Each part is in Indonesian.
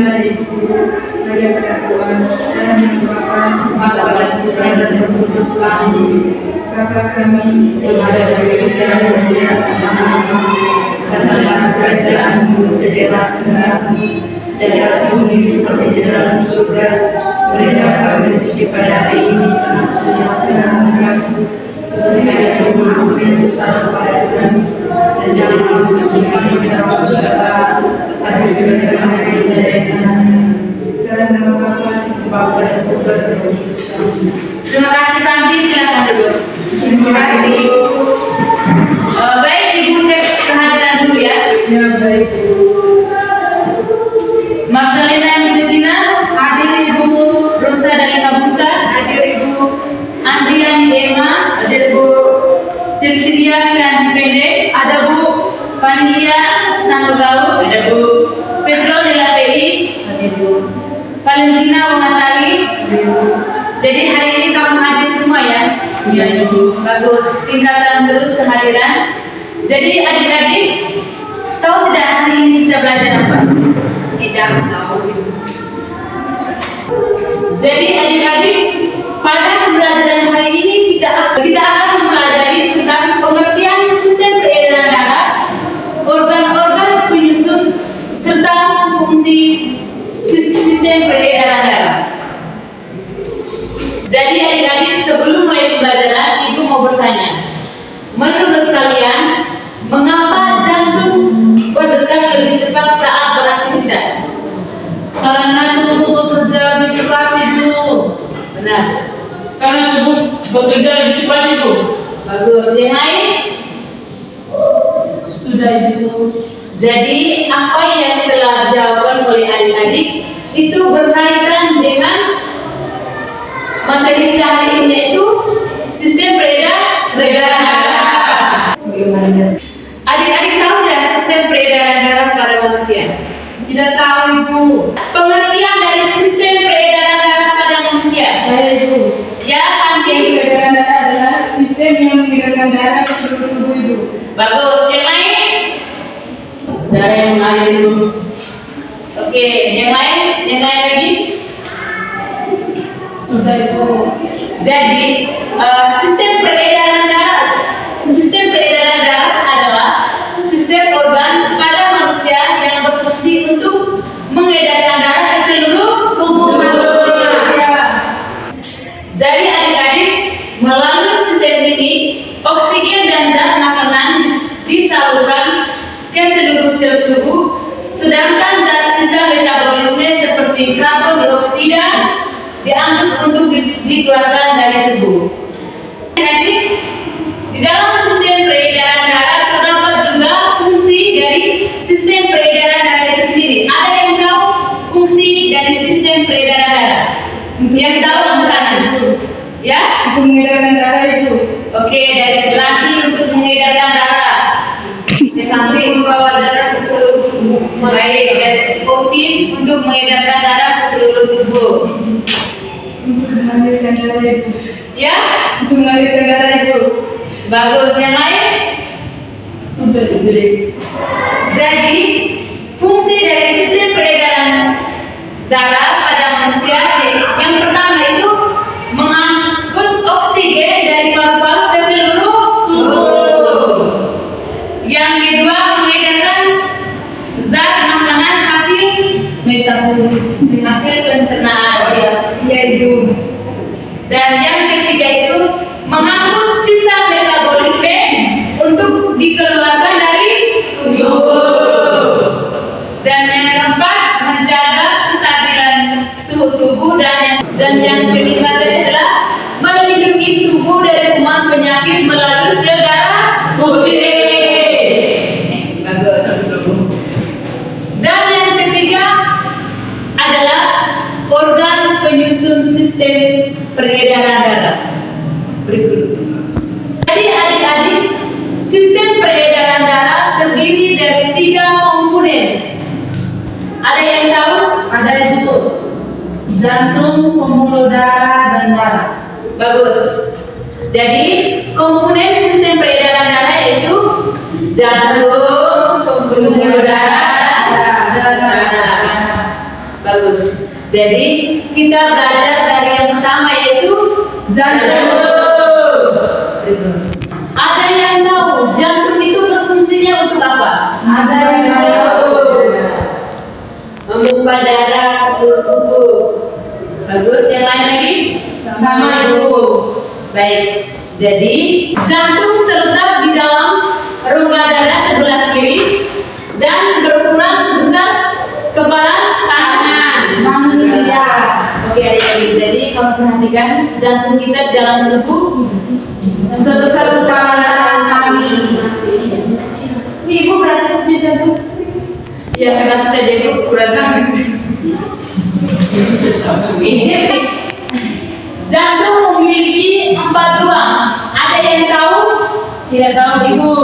dari Ibu, dari Tuhan, dan yang Bapa dan Putra dan Roh Kudus. Amin. Bapa kami yang ada di surga, dimuliakan karena kerajaan-Mu, jadilah kehendak-Mu dari atas bumi seperti di dalam surga. Berilah kami rezeki pada hari ini, dan ampuni kesalahan kami seperti kami mengampuni yang bersalah kepada kami, dan jangan masukkan kami ke dalam cobaan, tetapi bebaskan kami dari yang jahat. Dalam nama Bapa dan Putra dan Roh Kudus. Amin. Terima kasih Tanti, silakan duduk. Terima kasih Ibu. Baik, Ibu cek kehadiran dulu ya. Ya baik. Magdalena Yuditina, Hadir Ibu. Rosa dari Kabusa, Hadir Ibu. Andriani Dema, Hadir Bu. Cecilia Firanti Pende, ada Bu. Vanilia Sanggau, ada Bu. Pedro Dela PI, Hadir Bu. Valentina Wangatari. Hadir Bu. Jadi hari ini kamu hadir semua ya? Iya Ibu. Bagus, tingkatkan terus kehadiran. Jadi adik-adik, tahu tidak hari ini kita belajar apa? Tidak tahu Ibu. Jadi adik-adik, pada pembelajaran hari ini kita akan mempelajari tentang pengertian sistem peredaran darah, organ-organ penyusun, serta fungsi sistem peredaran darah. Jadi adik-adik, sebelum mulai pembelajaran, Ibu mau bertanya, menurut kalian, mengapa jantung berdetak lebih cepat saat beraktivitas? Karena tubuh bekerja lebih keras Ibu. Benar. Karena tubuh bekerja lebih cepat Ibu. Bagus. Yang lain? Sudah Ibu. Jadi apa yang telah dijawaban oleh adik-adik itu berkaitan dengan materi kita hari ini, yaitu sistem peredaran darah. Bagaimana? Adik-adik tahu tidak sistem peredaran darah pada manusia? Tidak tahu Ibu. Pengertian dari sistem peredaran darah pada manusia. Saya Ibu. Ya, Tanti. Peredaran darah adalah sistem yang mengirimkan darah ke seluruh tubuh Ibu. Bagus. Yang lain? Darah yang mengalir dulu. Oke. Yang lain? Yang lain lagi? Sudah Ibu. Jadi sistem peredaran darah adalah sistem organ pada manusia yang berfungsi untuk mengedarkan darah ke seluruh Tubuh manusia. Jadi adik-adik, melalui sistem ini oksigen dan zat makanan disalurkan ke seluruh sel tubuh, sedangkan zat sisa metabolisme seperti karbon dioksida diambil untuk dikeluarkan dari tubuh. Jadi di dalam sistem peredaran darah terdapat juga fungsi dari sistem peredaran darah itu sendiri. Ada yang tahu fungsi dari sistem peredaran darah? Yang tahu angkat tangan. Ya? Untuk mengedarkan darah Ibu. Oke, dari laki untuk mengedarkan darah. Sampai Membawa darah ke seluruh tubuh. baik, dan ocin untuk mengedarkan darah ke seluruh tubuh. Untuk mengalirkan darah Ibu. Ya? Untuk mengalirkan darah Ibu. Bagus. Yang lain? Sudah Ibu. Jadi, fungsi dari sistem peredaran darah pada manusia yang pertama itu mengangkut oksigen dari paru-paru ke seluruh tubuh. Yang kedua, mengedarkan zat makanan hasil pencernaan. Iya Ibu. Dan yang ketiga itu mengangkut sisa metabolisme untuk dikeluarkan dari tubuh. Dan yang keempat, menjaga kestabilan suhu tubuh, dan yang kelima adalah melindungi tubuh dari kuman penyakit melalui sel darah putih. Bagus. Dan yang ketiga adalah organ penyusun sistem peredaran darah. Berikut. Jadi adik-adik, sistem peredaran darah terdiri dari 3 komponen. Ada yang tahu? Ada Ibu. Jantung, pembuluh darah, dan darah. Bagus. Jadi komponen sistem peredaran darah yaitu jantung, pembuluh darah, dan darah. Bagus. Jadi kita belajar dari yang pertama yaitu Jantung. Ada yang tahu jantung itu berfungsinya untuk apa? Ada yang tahu. Memompa darah ke seluruh tubuh. Bagus. Yang lain lagi? Sama, Ibu. Baik. Jadi jantung terletak di dalam rongga dada sebelah kiri dan berukuran sebesar kepala kanan Manusia. Oke adik-adik, jadi kamu perhatikan jantung kita di dalam tubuh Sebesar kepala kami. Ibu berarti punya jantung sendiri. Ya karena saya jadi ukuran kami. Ini jadi jantung memiliki 4 ruang. Ada yang tahu? Tidak tahu ibu.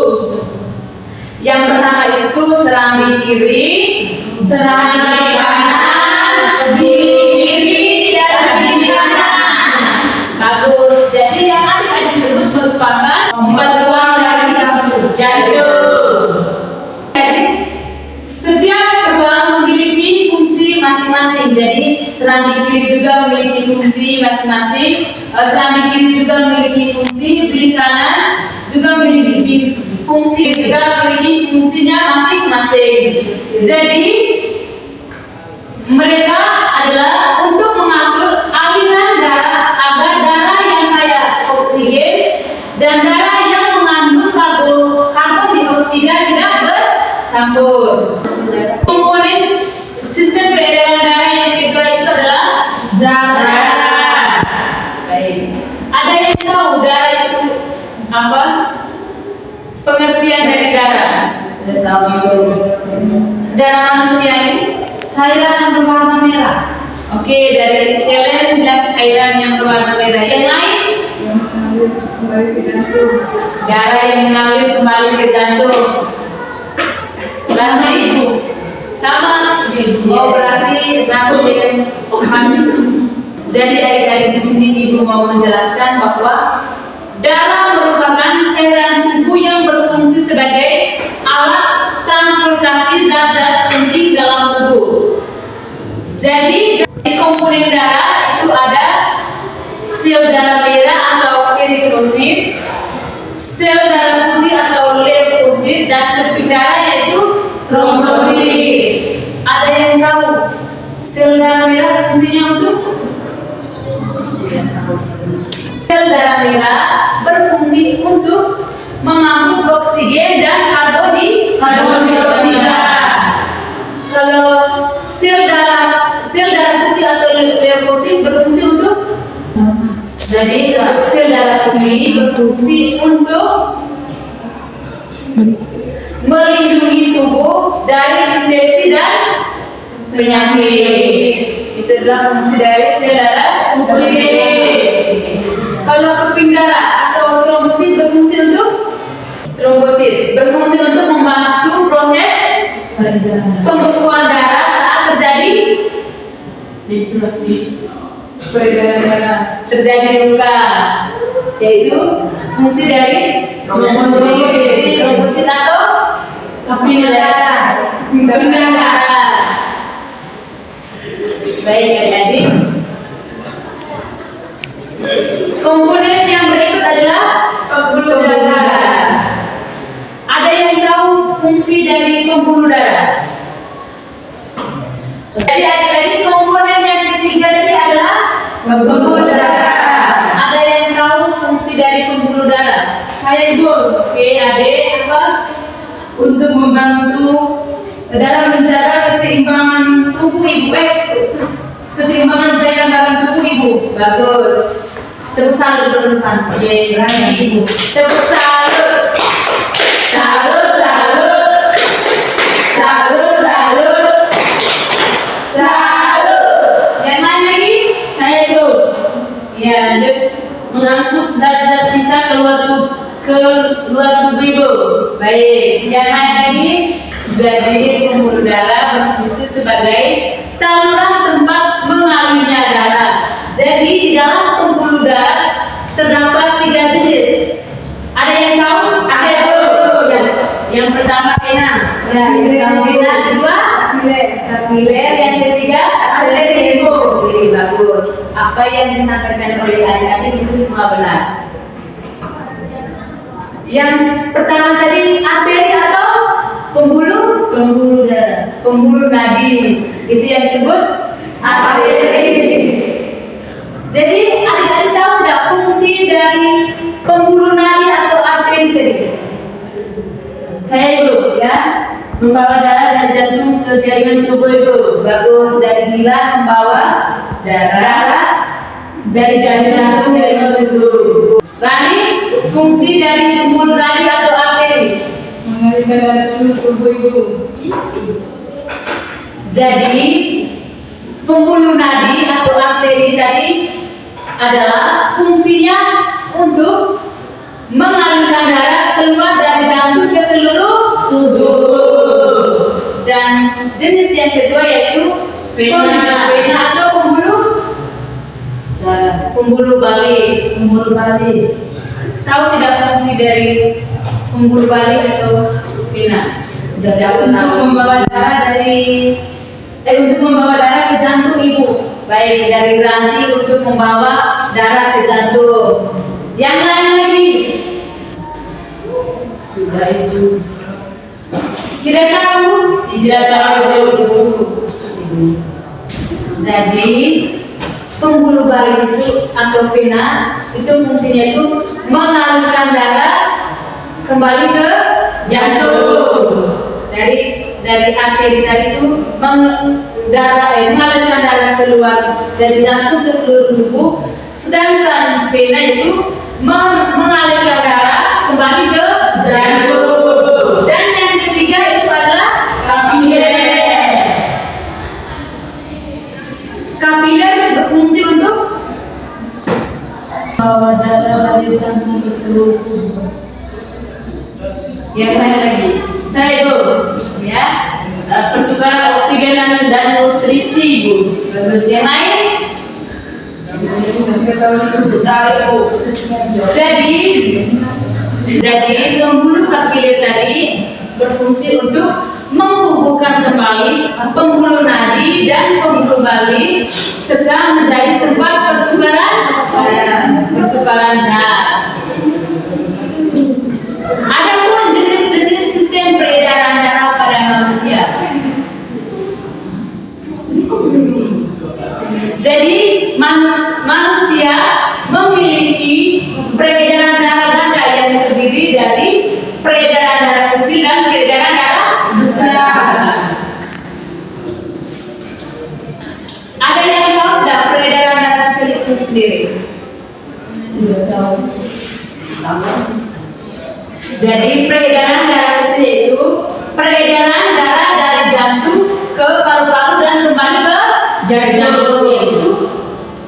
Yang pertama itu serambi kiri, Serambi kanan, bilik kiri, dan bilik kanan. bagus. Jadi yang adik-adik sebut merupakan 4 ruang dari jantung. Jadi setiap ruang memiliki fungsi masing-masing. Jadi serambi kiri juga memiliki fungsi masing-masing. Serambi kiri juga memiliki fungsi, bilik kanan juga memiliki fungsi, juga memiliki fungsinya masing-masing. Jadi mereka adalah untuk mengatur aliran darah agar darah yang kaya oksigen dan darah yang mengandung karbon dioksida tidak bercampur. Komponen sistem peredaran darah yang kedua itu adalah Darah. Baik. Ada yang tahu darah itu apa? Pengertian dari darah. Darah manusia ini Cairan yang berwarna merah. Oke, dari Helen bilang cairan yang berwarna merah. Yang lain? Yang mengalir kembali ke jantung. Darah yang mengalir kembali ke jantung. Karena itu sama. Oh berarti rambut dengan Jadi adik-adik di sini ibu mau menjelaskan bahwa darah merupakan cairan tubuh yang berfungsi sebagai alat transportasi zat-zat penting dalam tubuh. Jadi dari komponen darah itu ada sel darah merah atau eritrosit, sel darah putih atau leukosit, dan keping darah yaitu trombosit. Ada yang tahu sel darah merah fungsinya untuk? Sel darah merah berfungsi untuk mengangkut oksigen dan karbon dioksida. Kalau sel darah putih atau leukosit berfungsi untuk? Jadi sel darah putih berfungsi untuk melindungi tubuh dari infeksi dan penyakit. Itu adalah fungsi dari sel darah putih. Kalau keping darah atau trombosit berfungsi untuk membantu proses pembekuan darah saat terjadi peredaran darah, terjadi luka, yaitu fungsi dari trombosit atau Keping darah. keping darah. Baik adik-adik. Komponen yang berikut adalah pembuluh darah. Ada yang tahu fungsi dari pembuluh darah? Jadi adik-adik komponen yang ketiga tadi adalah pembuluh darah. Ada yang tahu fungsi dari pembuluh darah? Saya ibu. Oke, adik apa? Untuk membantu dalam menjaga keseimbangan tubuh ibu. Keseimbangan cairan dalam tubuh ibu. Bagus. Tepuk salut berdepan. Oke, berani ibu. Tepuk salut. Salut, salut. Salut, salut. Salut. Yang lain lagi? Saya ibu. Ya, lanjut mengangkut zat-zat sisa keluar tubuh ibu. Baik. Yang lain lagi? Jadi pembuluh darah berfungsi sebagai saluran tempat mengalirnya darah. Jadi di dalam pembuluh darah terdapat 3 jenis. Ada yang tahu? Ada yang tahu? Yang pertama vena. Ya, yang pertama vena, kedua kapiler, yang ketiga ada Dari Ibu, jadi bagus. Apa yang disampaikan oleh adik-adik itu semua benar. Yang pertama tadi arteri atau pembuluh darah, pembuluh nadi, itu yang disebut arteri. Jadi adik-adik tahu tidak fungsi dari pembuluh nadi atau arteri tadi? Saya dulu ya, membawa darah dari jantung ke jaringan tubuh itu. Bagus, dari gila membawa darah dari jantung ke jaringan tubuh. Lalu fungsi dari pembuluh nadi atau arteri mengalirkan darah ke tubuh ibu. Jadi pembuluh nadi atau arteri tadi adalah fungsinya untuk mengalirkan darah keluar dari jantung ke seluruh tubuh. Dan jenis yang kedua yaitu vena atau pembuluh balik. Pembuluh balik. Tahu tidak fungsi dari pembuluh balik atau vena? Untuk membawa darah untuk membawa darah ke jantung ibu. Baik, dari ranti untuk membawa darah ke jantung. Yang lain lagi? Sudah itu. Tidak tahu? Tidak tahu. Jadi pembuluh balik itu atau vena itu fungsinya itu mengalirkan darah kembali ke jantung. Dari arteri tadi itu mengalirkan darah keluar dari jantung ke seluruh tubuh, sedangkan vena itu mengalirkan darah kembali ke jantung. Dan yang ketiga itu adalah kapiler. Kapiler berfungsi untuk Bawa darah dari jantung ke seluruh tubuh. yang lain lagi. Saya dulu, ya. Pertukaran oksigen dan nutrisi, Bu. Bagus, yang lain. Jadi pembuluh kapiler tadi berfungsi untuk menghubungkan kembali pembuluh nadi dan pembuluh balik serta menjadi tempat pertukaran zat. Adapun jenis-jenis sistem peredaran darah pada manusia. Jadi manusia memiliki peredaran darah ganda yang terdiri dari peredaran darah kecil dan peredaran darah besar. Ada yang tahu tidak peredaran darah kecil itu sendiri? Tidak tahu. Jadi peredaran darah kecil itu peredaran darah dari jantung ke paru-paru dan kembali ke jantung, yaitu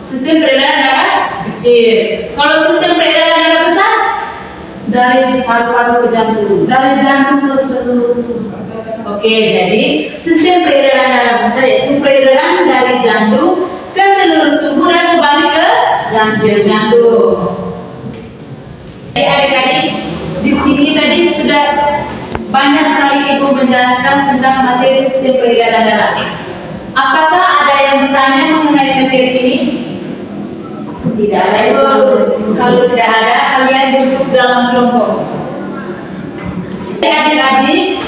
sistem peredaran darah kecil. Kalau sistem peredaran darah besar Dari paru-paru ke jantung. Dari jantung ke seluruh tubuh. Oke, jadi sistem peredaran darah besar yaitu peredaran dari jantung ke seluruh tubuh dan kembali ke jantung. Jadi adik-adik, di sini tadi sudah banyak sekali ibu menjelaskan tentang materi sistem peredaran darah. Apakah ada yang bertanya mengenai materi ini? Tidak ada ibu. Kalau tidak ada, kalian duduk dalam kelompok. Adik-adik,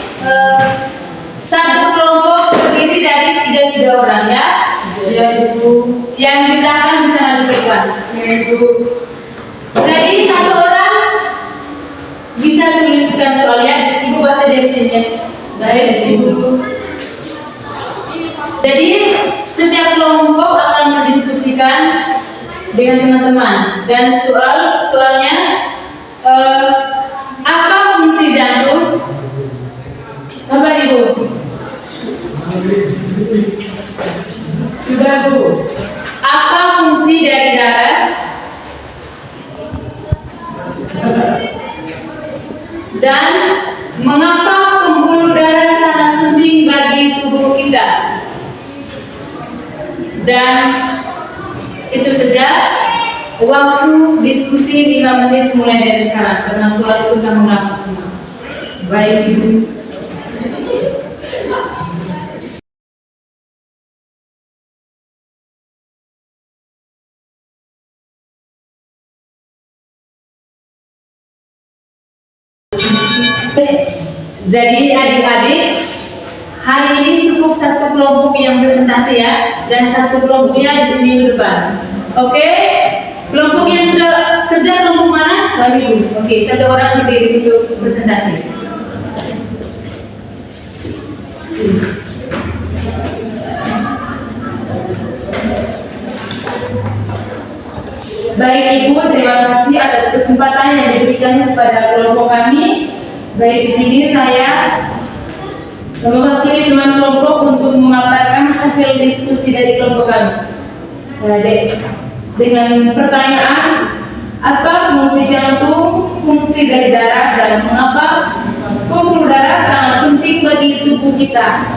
satu kelompok terdiri dari 3 orang ya. Ya Ibu. Yang di belakang bisa maju ke depan. Ya, Ibu. Jadi satu orang bisa tuliskan soalnya. Ibu baca dari sini. Baik, Ibu. Jadi setiap kelompok akan mendiskusikan dengan teman-teman dan soalnya apa fungsi jantung? Sabar Ibu. Sudah Bu. Apa fungsi dari darah? Dan mengapa pembuluh darah sangat penting bagi tubuh kita? Dan itu saja waktu diskusi 5 menit mulai dari sekarang karena soal itu kamu rapat semua. Baik Ibu. Jadi adik-adik, hari ini cukup satu kelompok yang presentasi ya, dan satu kelompoknya di minggu depan. Oke? Kelompok yang sudah kerja kelompok mana? Baru. Oke, satu orang berdiri untuk presentasi. Baik Ibu, terima kasih atas kesempatan yang diberikan kepada kelompok kami. Baik, di sini saya mewakili teman kelompok untuk memaparkan hasil diskusi dari kelompok kami. Dengan pertanyaan, apa fungsi jantung, fungsi dari darah, dan mengapa pembuluh darah sangat penting bagi tubuh kita?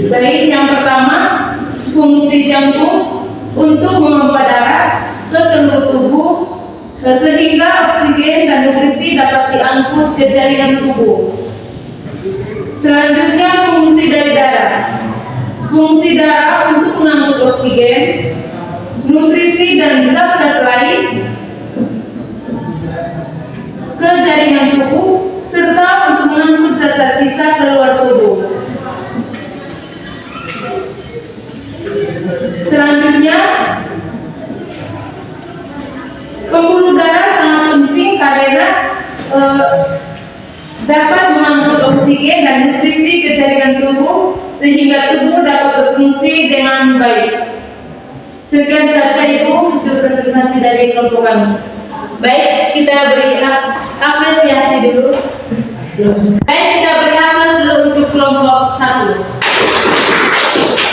Baik, yang pertama, fungsi jantung untuk memompa darah ke seluruh tubuh sehingga oksigen dan nutrisi dapat diangkut ke jaringan tubuh. Selanjutnya, fungsi dari darah. Fungsi darah untuk mengangkut oksigen, nutrisi dan zat-zat lain ke jaringan tubuh serta untuk mengangkut zat-zat sisa keluar tubuh. Selanjutnya, pembuluh darah sangat penting karena dapat mengangkut oksigen dan nutrisi ke jaringan tubuh sehingga tubuh dapat berfungsi dengan baik. Sekian saja Ibu hasil presentasi dari kelompok kami. Baik, kita beri apresiasi dulu. Baik, kita beri aplaus dulu untuk kelompok 1.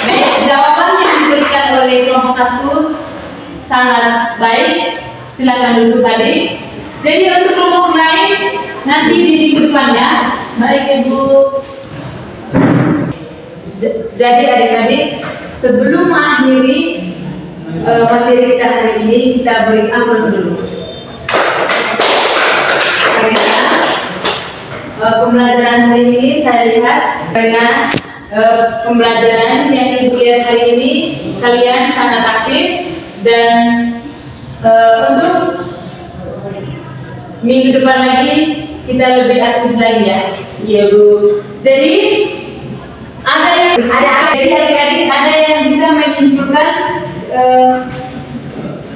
Baik, jawaban yang diberikan oleh kelompok 1 sangat baik. Silakan duduk adik. Jadi untuk kelompok lain nanti di minggu depan ya. Baik Ibu. Jadi adik-adik, sebelum mengakhiri materi kita hari ini, kita beri aplaus dulu. Karena pembelajaran hari ini saya lihat pembelajaran yang dilihat hari ini kalian sangat aktif dan untuk minggu depan lagi kita lebih aktif lagi ya. Iya Bu. Jadi jadi adik-adik ada yang bisa menyimpulkan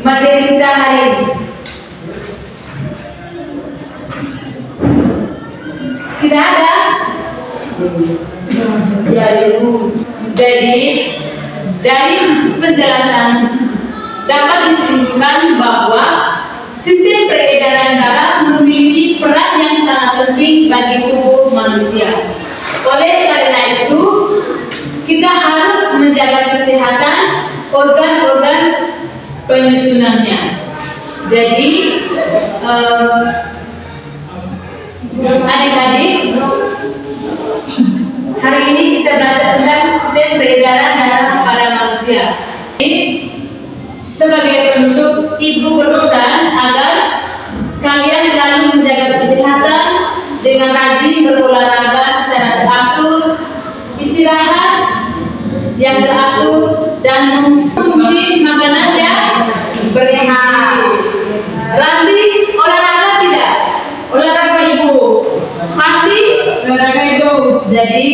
materi kita hari ini? Tidak ada? Ya Ibu. Jadi dari penjelasan dapat disimpulkan bahwa sistem peredaran darah memiliki peran yang sangat penting bagi tubuh manusia. Oleh karena itu, kita harus menjaga kesehatan organ-organ penyusunannya. Jadi, adik-adik, hari ini kita belajar tentang sistem peredaran darah pada manusia. Jadi, sebagai penutup, Ibu berpesan agar kalian selalu menjaga kesehatan dengan rajin berolahraga secara teratur, istirahat yang teratur, dan mengkonsumsi makanan yang bergizi. Ranti, olahraga tidak? Olahraga Ibu. Hati, olahraga Ibu. Jadi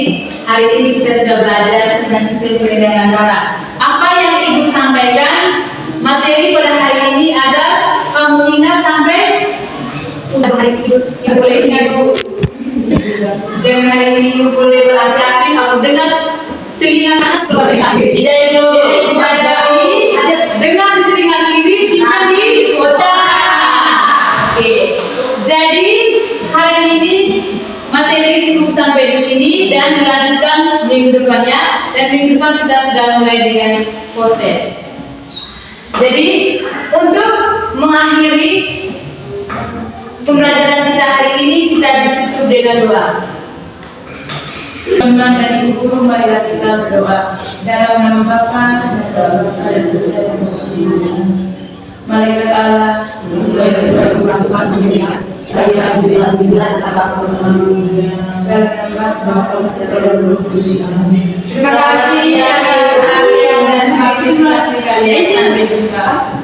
hari ini kita sudah belajar tentang sistem peredaran darah. Apa yang Ibu sampaikan materi pada hari ini agar kamu ingat sampai hari Ibu boleh ingat Bu. Dengan hari ini Ibu boleh berhati-hati, kamu dengar telinga kanan berhati-hati. Tidak Ibu. Dengar di telinga kiri, simpan di otak. Oke. Jadi hari ini materi cukup sampai di sini dan dilanjutkan minggu depannya, dan minggu depan kita sudah mulai dengan post-test. Jadi untuk mengakhiri pembelajaran kita hari ini, kita ditutup dengan doa. Teman dan Ibu Guru, marilah kita berdoa. Dalam nama Bapa dan dalam Malaikat Allah, terima kasih atas perhatian dan partisipasi kalian. Sampai jumpa.